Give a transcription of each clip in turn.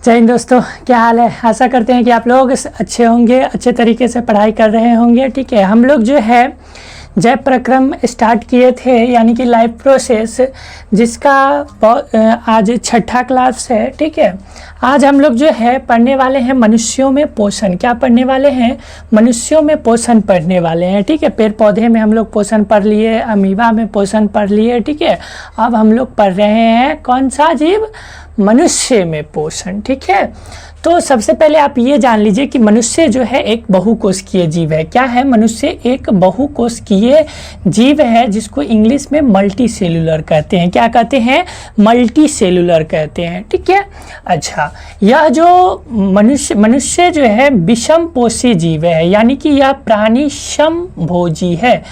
जय हिंद दोस्तों, क्या हाल है। आशा करते हैं कि आप लोग अच्छे होंगे, अच्छे तरीके से पढ़ाई कर रहे होंगे। ठीक है, हम लोग जो है जय प्रक्रम स्टार्ट किए थे, यानी कि लाइफ प्रोसेस, जिसका आज छठा क्लास है। ठीक है, आज हम लोग जो है पढ़ने वाले हैं मनुष्यों में पोषण। क्या पढ़ने वाले हैं? मनुष्यों में पोषण पढ़ने वाले हैं। ठीक है, पेड़ पौधे में हम लोग पोषण पढ़ लिए, अमीबा में पोषण पढ़ लिए। ठीक है, अब हम लोग पढ़ रहे हैं कौन सा जीव? मनुष्य में पोषण। ठीक है, तो सबसे पहले आप ये जान लीजिए कि मनुष्य जो है एक बहुकोशिकीय जीव है। क्या है? मनुष्य एक बहुकोशिकीय जीव है, जिसको इंग्लिश में मल्टी सेलुलर कहते हैं। क्या कहते हैं? मल्टी सेलुलर कहते हैं। ठीक है, अच्छा, यह जो मनुष्य जो है विषम पोषी जीव है, यानी कि यह प्राणी समभोजी है।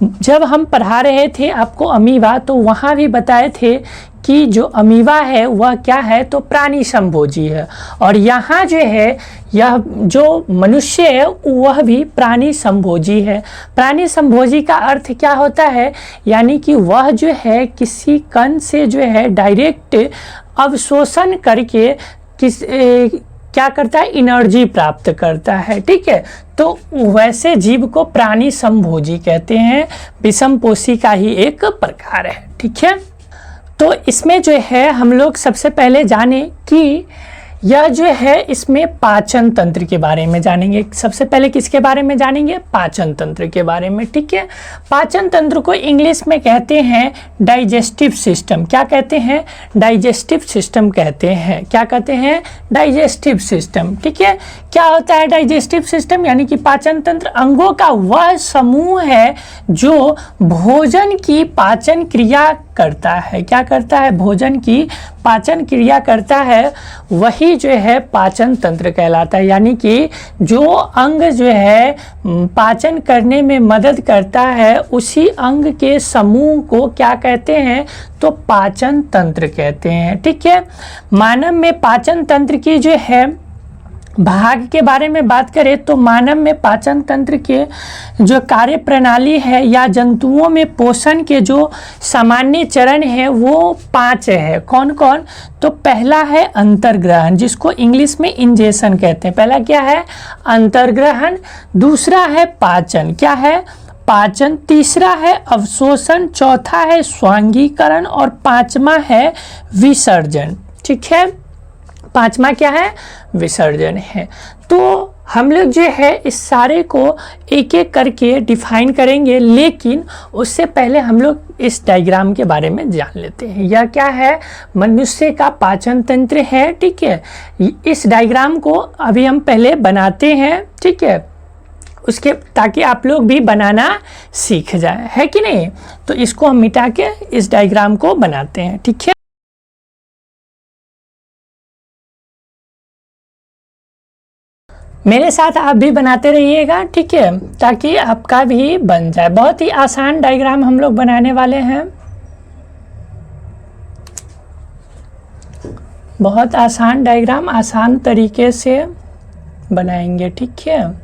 जब हम पढ़ा रहे थे आपको अमीबा, तो वहाँ भी बताए थे कि जो अमीबा है वह क्या है? तो प्राणी समभोजी है। और यहाँ जो है यह जो मनुष्य है वह भी प्राणी समभोजी है। प्राणी समभोजी का अर्थ क्या होता है? यानी कि वह जो है किसी कण से जो है डायरेक्ट अवशोषण करके क्या करता है? एनर्जी प्राप्त करता है। ठीक है, तो वैसे जीव को प्राणी समभोजी कहते हैं। विषमपोषी का ही एक प्रकार है। ठीक है, तो इसमें जो है हम लोग सबसे पहले जाने कि यह जो है इसमें पाचन तंत्र के बारे में जानेंगे। सबसे पहले किसके बारे में जानेंगे? पाचन तंत्र के बारे में। ठीक है, पाचन तंत्र को इंग्लिश में कहते हैं डाइजेस्टिव सिस्टम। क्या कहते हैं? डाइजेस्टिव सिस्टम कहते हैं। क्या कहते हैं? Digestive system. ठीक है, क्या होता है डाइजेस्टिव सिस्टम? यानी कि पाचन तंत्र अंगों का वह समूह है जो भोजन की पाचन क्रिया करता है। क्या करता है? भोजन की पाचन क्रिया करता है, वही जो है पाचन तंत्र कहलाता है। यानी कि जो अंग जो है पाचन करने में मदद करता है, उसी अंग के समूह को क्या कहते हैं? तो पाचन तंत्र कहते हैं। ठीक है, मानव में पाचन तंत्र की जो है भाग के बारे में बात करें तो मानव में पाचन तंत्र के जो कार्य प्रणाली है या जंतुओं में पोषण के जो सामान्य चरण है वो 5 है। कौन कौन? तो पहला है अंतर्ग्रहण, जिसको इंग्लिश में इंजेशन कहते हैं। पहला क्या है? अंतर्ग्रहण। दूसरा है पाचन। क्या है? पाचन। तीसरा है अवशोषण। चौथा है स्वांगीकरण। और पांचवा है विसर्जन। ठीक है, पांचवा क्या है? विसर्जन है। तो हम लोग जो है इस सारे को एक एक करके डिफाइन करेंगे, लेकिन उससे पहले हम लोग इस डायग्राम के बारे में जान लेते हैं। यह क्या है? मनुष्य का पाचन तंत्र है। ठीक है, इस डायग्राम को अभी हम पहले बनाते हैं। ठीक है, उसके ताकि आप लोग भी बनाना सीख जाए, है कि नहीं? तो इसको हम मिटा के इस डायग्राम को बनाते हैं। ठीक है, मेरे साथ आप भी बनाते रहिएगा। ठीक है, ताकि आपका भी बन जाए। बहुत ही आसान डायग्राम हम लोग बनाने वाले हैं, बहुत आसान डायग्राम, आसान तरीके से बनाएंगे। ठीक है,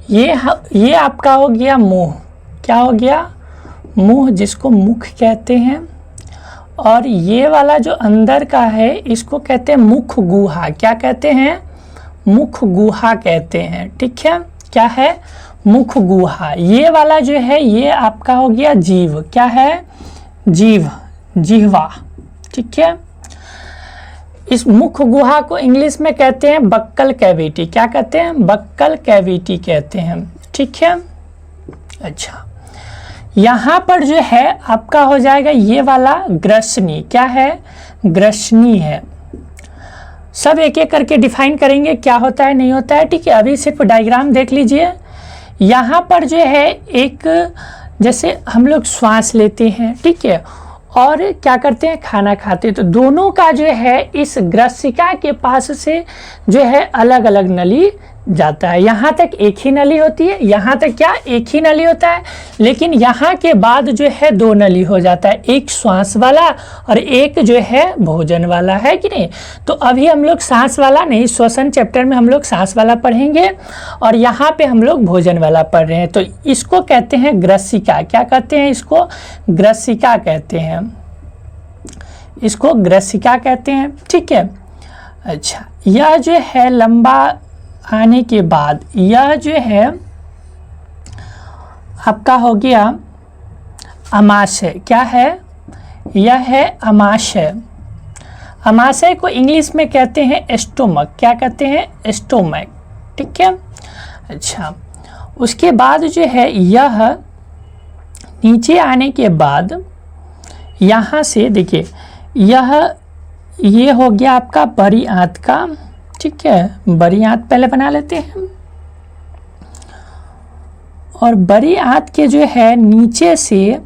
ये आपका हो गया मुंह। क्या हो गया? मुंह, जिसको मुख कहते हैं। और ये वाला जो अंदर का है इसको कहते हैं मुख गुहा। क्या कहते हैं? मुख गुहा कहते हैं। ठीक है, क्या है? मुख गुहा। ये वाला जो है ये आपका हो गया जीव। क्या है? जीव, जिह्वा। ठीक है, इस मुख गुहा को इंग्लिश में कहते हैं बक्कल कैविटी। क्या कहते हैं? बक्कल कैविटी कहते हैं। ठीक है, अच्छा, यहाँ पर जो है आपका हो जाएगा ये वाला ग्रसनी। क्या है? ग्रसनी है। सब एक एक करके डिफाइन करेंगे क्या होता है नहीं होता है। ठीक है, अभी सिर्फ डायग्राम देख लीजिए। यहाँ पर जो है एक, जैसे हम लोग श्वास लेते हैं, ठीक है, और क्या करते हैं, खाना खाते हैं। तो दोनों का जो है इस ग्रसिका के पास से जो है अलग अलग नली जाता है। यहाँ तक एक ही नली होती है, यहाँ तक क्या एक ही नली होता है, लेकिन यहाँ के बाद जो है दो नली हो जाता है, एक श्वास वाला और एक जो है भोजन वाला, है कि नहीं। तो अभी हम लोग सांस वाला नहीं, श्वसन चैप्टर में हम लोग सांस वाला पढ़ेंगे और यहाँ पे हम लोग भोजन वाला पढ़ रहे हैं। तो इसको कहते हैं ग्रसिका। क्या कहते हैं इसको, ग्रसिका कहते हैं, इसको ग्रसिका कहते हैं, ठीक है। अच्छा, यह जो है लंबा आने के बाद यह जो है आपका हो गया अमाशय। क्या है, यह है अमाशय। अमाशय को इंग्लिश में कहते हैं एस्टोमक। क्या कहते हैं, एस्टोमक, ठीक है। अच्छा, उसके बाद जो है यह नीचे आने के बाद यहाँ से देखिए ये हो गया आपका बड़ी आंत का, ठीक है। बड़ी आंत पहले बना लेते हैं और बड़ी आंत के जो है नीचे से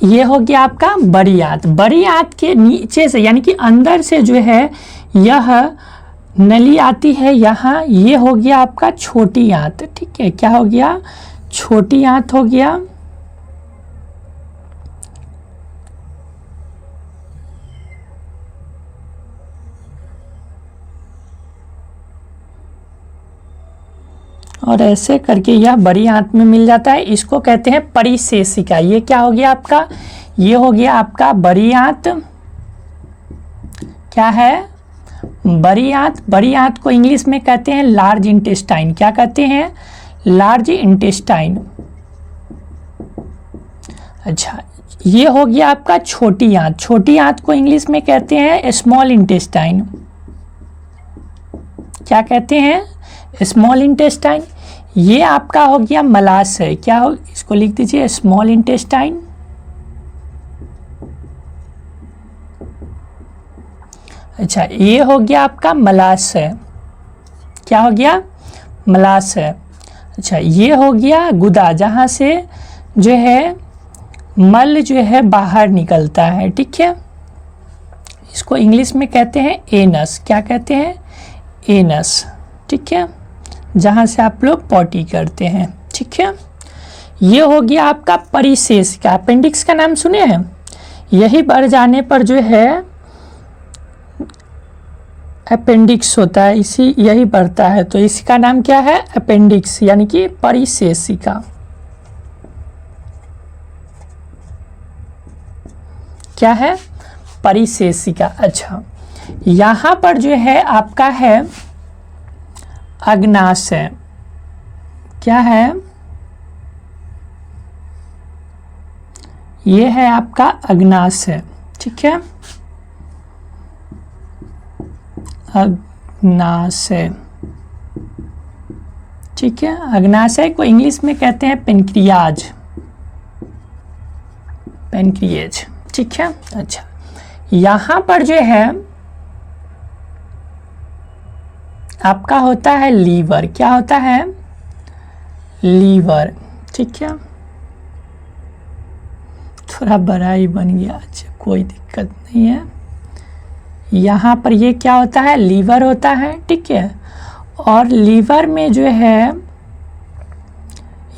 ये हो गया आपका बड़ी आंत। बड़ी आंत के नीचे से यानी कि अंदर से जो है यह नली आती है यहाँ, ये हो गया आपका छोटी आंत, ठीक है। क्या हो गया, छोटी आंत हो गया। और ऐसे करके यह बड़ी आंत में मिल जाता है, इसको कहते हैं परिशेषिका। ये क्या हो गया आपका, ये हो गया आपका बड़ी आंत। क्या है, बड़ी आंत। बड़ी आंत को इंग्लिश में कहते हैं लार्ज इंटेस्टाइन। क्या कहते हैं, लार्ज इंटेस्टाइन। अच्छा, ये हो गया आपका छोटी आंत। छोटी आंत को इंग्लिश में कहते हैं स्मॉल इंटेस्टाइन। क्या कहते हैं, स्मॉल इंटेस्टाइन। ये आपका हो गया मलाशय। क्या हो, इसको लिख दीजिए स्मॉल इंटेस्टाइन। अच्छा, ये हो गया आपका मलाशय। क्या हो गया, मलाशय। अच्छा, ये हो गया गुदा, जहाँ से जो है मल जो है बाहर निकलता है, ठीक है। इसको इंग्लिश में कहते हैं एनस। क्या कहते हैं, एनस, ठीक है, जहाँ से आप लोग पॉटी करते हैं, ठीक है। ये हो गया आपका परिशेषिका। अपेंडिक्स का नाम सुने हैं, यही बढ़ जाने पर जो है अपेंडिक्स होता है, इसी यही बढ़ता है, तो इसका नाम क्या है, अपेंडिक्स, यानी कि परिशेषिका। क्या है, परिशेषिका। अच्छा, यहाँ पर जो है आपका है अग्नाशय। क्या है, ये है आपका अग्नाशय, ठीक है, अग्नाशय, ठीक है। अग्नाशय को इंग्लिश में कहते हैं पेनक्रियाज, पेनक्रिएज, ठीक है। अच्छा, यहाँ पर जो है आपका होता है लीवर। क्या होता है, लीवर, ठीक है। थोड़ा बड़ा ही बन गया, अच्छा कोई दिक्कत नहीं है। यहाँ पर ये क्या होता है, लीवर होता है, ठीक है। और लीवर में जो है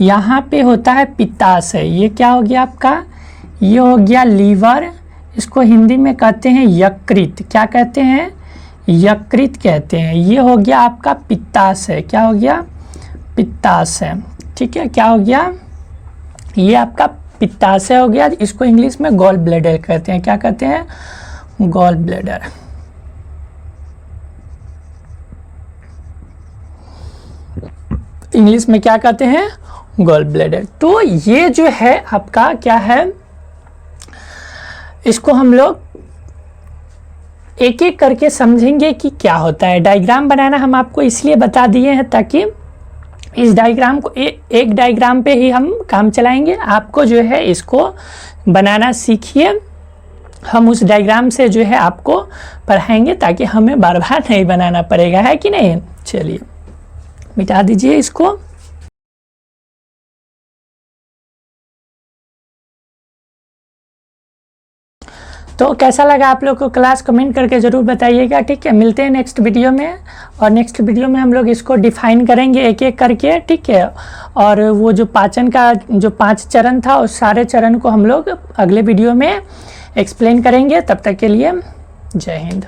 यहाँ पे होता है पित्ताशय। ये क्या हो गया आपका, ये हो गया लीवर। इसको हिंदी में कहते हैं यकृत। क्या कहते हैं, यकृत कहते हैं। ये हो गया आपका पित्ताशय। क्या हो गया, पित्ताशय, ठीक है। क्या हो गया, ये आपका पित्ताशय हो गया। इसको इंग्लिश में गॉल ब्लैडर कहते हैं। क्या कहते हैं, गॉल ब्लैडर। इंग्लिश में क्या कहते हैं, गॉल ब्लैडर। तो ये जो है आपका क्या है, इसको हम लोग एक एक करके समझेंगे कि क्या होता है। डायग्राम बनाना हम आपको इसलिए बता दिए हैं ताकि इस डायग्राम को एक डायग्राम पे ही हम काम चलाएंगे। आपको जो है इसको बनाना सीखिए, हम उस डायग्राम से जो है आपको पढ़ाएंगे ताकि हमें बार बार नहीं बनाना पड़ेगा, है कि नहीं। चलिए मिटा दीजिए इसको। तो कैसा लगा आप लोग को क्लास, कमेंट करके ज़रूर बताइएगा, ठीक है। मिलते हैं नेक्स्ट वीडियो में, और नेक्स्ट वीडियो में हम लोग इसको डिफाइन करेंगे एक एक करके, ठीक है। और वो जो पाचन का जो 5 चरण था उस सारे चरण को हम लोग अगले वीडियो में एक्सप्लेन करेंगे। तब तक के लिए जय हिंद।